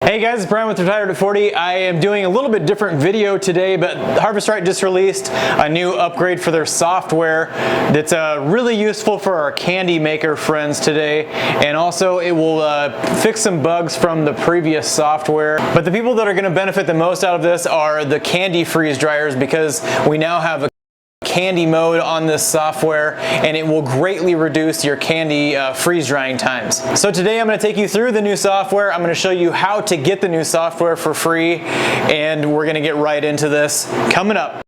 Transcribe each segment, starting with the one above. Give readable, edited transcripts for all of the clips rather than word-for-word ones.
Hey guys, it's Brian with Retired at 40. I am doing a little bit different video today, but Harvestright just released a new upgrade for their software that's really useful for our candy maker friends today, and also it will fix some bugs from the previous software. But the people that are going to benefit the most out of this are the candy freeze dryers, because we now have a candy mode on this software, and it will greatly reduce your candy freeze drying times. So today I'm going to take you through the new software. I'm going to show you how to get the new software for free, and we're going to get right into this coming up.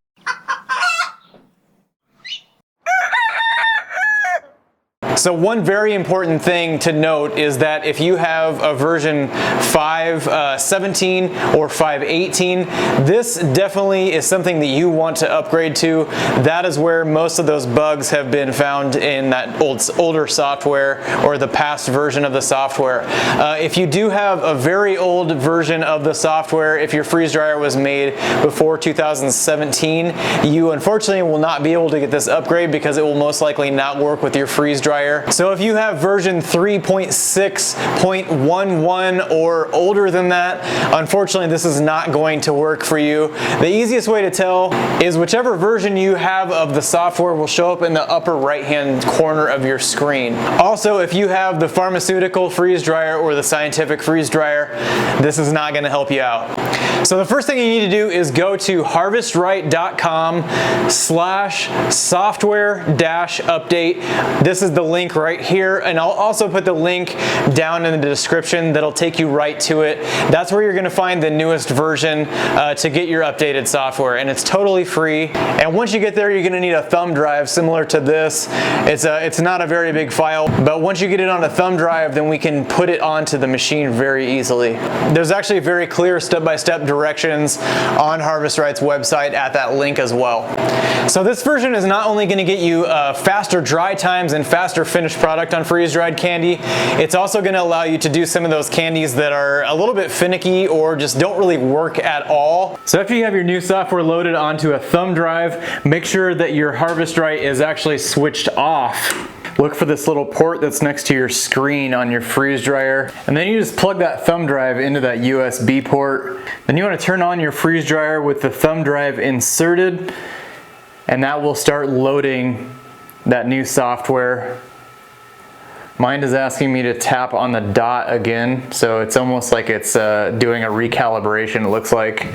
So one very important thing to note is that if you have a version 5.17 or 5.18, this definitely is something that you want to upgrade to. That is where most of those bugs have been found in that older software or the past version of the software. If you do have a very old version of the software, if your freeze dryer was made before 2017, you unfortunately will not be able to get this upgrade because it will most likely not work with your freeze dryer. So if you have version 3.6.11 or older than that, unfortunately this is not going to work for you. The easiest way to tell is whichever version you have of the software will show up in the upper right hand corner of your screen. Also, if you have the pharmaceutical freeze dryer or the scientific freeze dryer, this is not going to help you out. So the first thing you need to do is go to harvestright.com/software-update. This is the link right here, and I'll also put the link down in the description that'll take you right to it. That's where you're going to find the newest version to get your updated software, and it's totally free. And once you get there, you're going to need a thumb drive similar to this. It's not a very big file, but once you get it on a thumb drive, then we can put it onto the machine very easily. There's actually very clear step-by-step directions on Harvestright's website at that link as well. So this version is not only going to get you faster dry times and faster finished product on freeze-dried candy, it's also going to allow you to do some of those candies that are a little bit finicky or just don't really work at all. So after you have your new software loaded onto a thumb drive, make sure that your Harvestright is actually switched off. Look for this little port that's next to your screen on your freeze dryer, and then you just plug that thumb drive into that USB port. Then you want to turn on your freeze dryer with the thumb drive inserted, and that will start loading that new software. Mine is asking me to tap on the dot again, so it's almost like it's doing a recalibration, it looks like.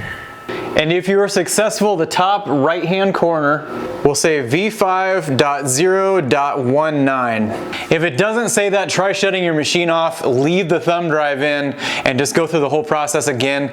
And if you are successful, the top right hand corner will say V5.0.19. If it doesn't say that, try shutting your machine off, leave the thumb drive in, and just go through the whole process again.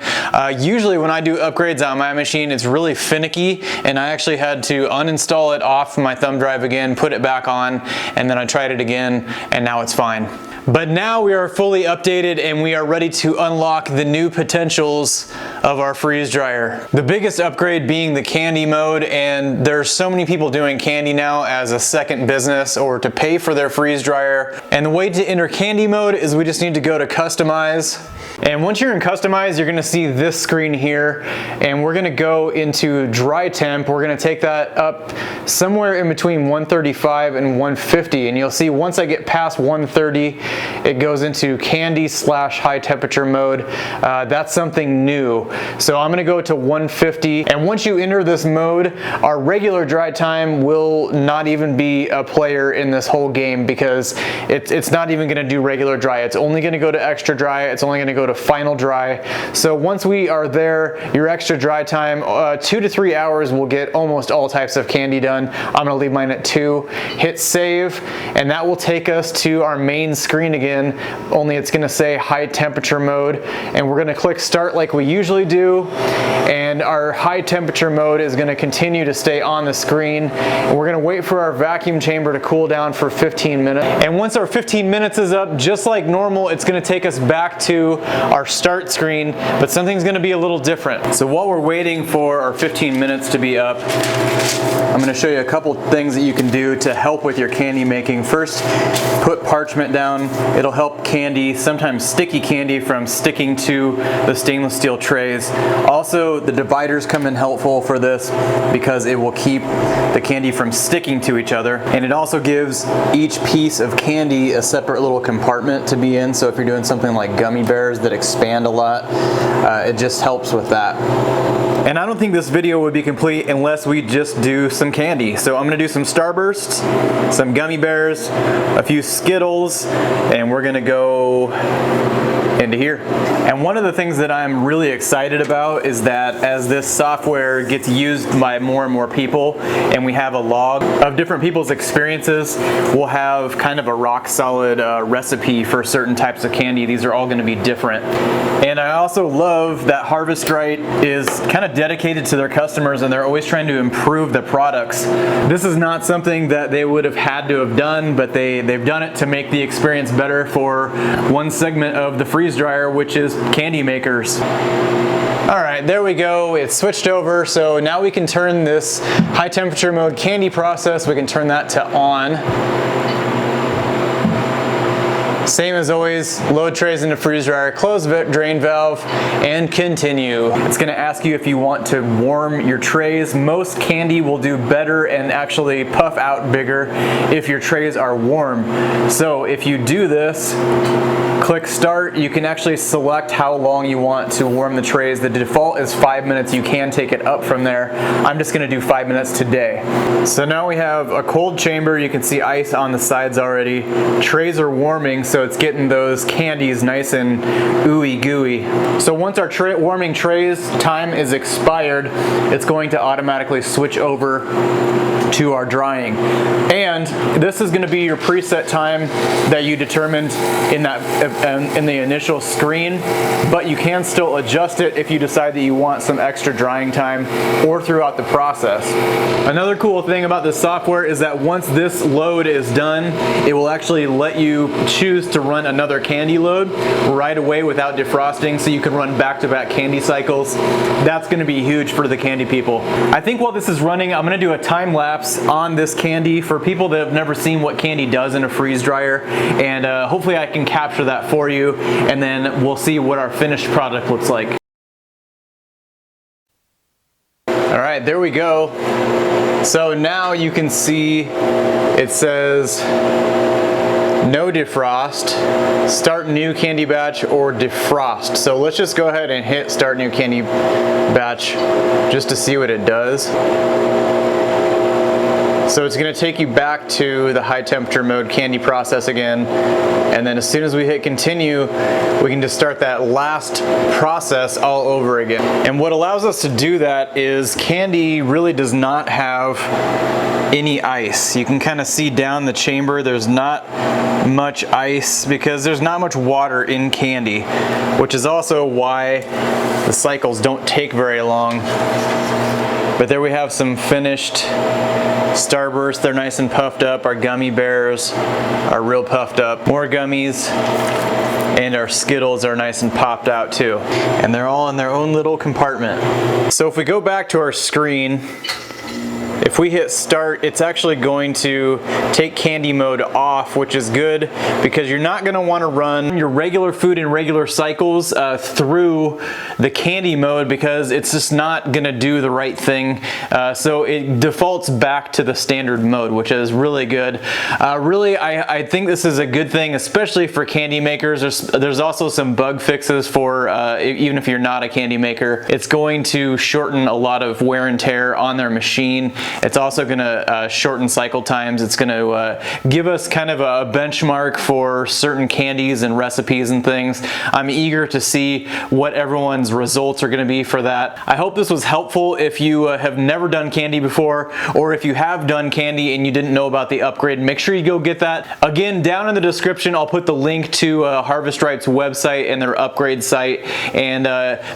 Usually when I do upgrades on my machine, it's really finicky, and I actually had to uninstall it off my thumb drive again, put it back on, and then I tried it again, and now it's fine. But now we are fully updated and we are ready to unlock the new potentials of our freeze dryer. The biggest upgrade being the candy mode, and there's so many people doing candy now as a second business or to pay for their freeze dryer. And the way to enter candy mode is we just need to go to customize. And once you're in customize, you're gonna see this screen here, and we're gonna go into dry temp. We're gonna take that up somewhere in between 135 and 150, and you'll see once I get past 130, it goes into candy/high temperature mode. That's something new. So I'm gonna go to 150, and once you enter this mode, our regular dry time will not even be a player in this whole game, because it's not even gonna do regular dry. It's only gonna go to extra dry. It's only gonna go to final dry. So once we are there, your extra dry time, 2 to 3 hours, will get almost all types of candy done. I'm gonna leave mine at 2. Hit save, and that will take us to our main screen again, only it's gonna say high temperature mode, and we're gonna click start like we usually do, and our high temperature mode is gonna continue to stay on the screen, and we're gonna wait for our vacuum chamber to cool down for 15 minutes. And once our 15 minutes is up, just like normal, it's gonna take us back to our start screen, but something's gonna be a little different. So while we're waiting for our 15 minutes to be up, I'm gonna show you a couple things that you can do to help with your candy making. First, put parchment down. It'll help candy, sometimes sticky candy, from sticking to the stainless steel trays. Also, the dividers come in helpful for this because it will keep the candy from sticking to each other. And it also gives each piece of candy a separate little compartment to be in. So if you're doing something like gummy bears that expand a lot, it just helps with that. And I don't think this video would be complete unless we just do some candy. So I'm gonna do some Starbursts, some gummy bears, a few Skittles, and we're gonna go into here. And one of the things that I'm really excited about is that as this software gets used by more and more people and we have a log of different people's experiences, we'll have kind of a rock solid recipe for certain types of candy. These are all going to be different. And I also love that Harvestright is kind of dedicated to their customers and they're always trying to improve the products. This is not something that they would have had to have done, but they've done it to make the experience better for one segment of the freeze dryer, which is candy makers. All right, there we go. It's switched over. So now we can turn this high temperature mode candy process, we can turn that to on. Same as always, load trays into freeze dryer, close drain valve, and continue. It's gonna ask you if you want to warm your trays. Most candy will do better and actually puff out bigger if your trays are warm. So if you do this, click start, you can actually select how long you want to warm the trays. The default is 5 minutes. You can take it up from there. I'm just gonna do 5 minutes today. So now we have a cold chamber. You can see ice on the sides already. Trays are warming, so it's getting those candies nice and ooey gooey. So once our warming trays time is expired, it's going to automatically switch over to our drying. And this is going to be your preset time that you determined in the initial screen, but you can still adjust it if you decide that you want some extra drying time or throughout the process. Another cool thing about this software is that once this load is done, it will actually let you choose to run another candy load right away without defrosting, so you can run back-to-back candy cycles. That's going to be huge for the candy people. I think while this is running, I'm going to do a time lapse on this candy for people that have never seen what candy does in a freeze dryer, and hopefully I can capture that for you, and then we'll see what our finished product looks like. All right, there we go. So now you can see it says no defrost, start new candy batch, or defrost. So let's just go ahead and hit start new candy batch just to see what it does. So it's going to take you back to the high temperature mode candy process again, and then as soon as we hit continue, we can just start that last process all over again. And what allows us to do that is candy really does not have any ice. You can kind of see down the chamber, there's not much ice because there's not much water in candy, which is also why the cycles don't take very long. But there we have some finished Starbursts. They're nice and puffed up. Our gummy bears are real puffed up. More gummies, and our Skittles are nice and popped out too. And they're all in their own little compartment. So if we go back to our screen, if we hit start, it's actually going to take candy mode off, which is good because you're not going to want to run your regular food in regular cycles through the candy mode because it's just not going to do the right thing. So it defaults back to the standard mode, which is really good. Really, I think this is a good thing, especially for candy makers. There's also some bug fixes for even if you're not a candy maker. It's going to shorten a lot of wear and tear on their machine. It's also going to shorten cycle times. It's going to give us kind of a benchmark for certain candies and recipes and things. I'm eager to see what everyone's results are going to be for that. I hope this was helpful if you have never done candy before, or if you have done candy and you didn't know about the upgrade, make sure you go get that. Again, down in the description, I'll put the link to Harvestright's website and their upgrade site, and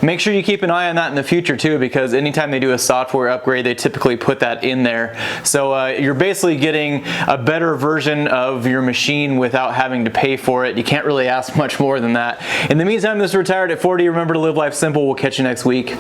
make sure you keep an eye on that in the future too, because anytime they do a software upgrade, they typically put that in there. So you're basically getting a better version of your machine without having to pay for it. You can't really ask much more than that. In the meantime, this is Retired at 40. Remember to live life simple. We'll catch you next week.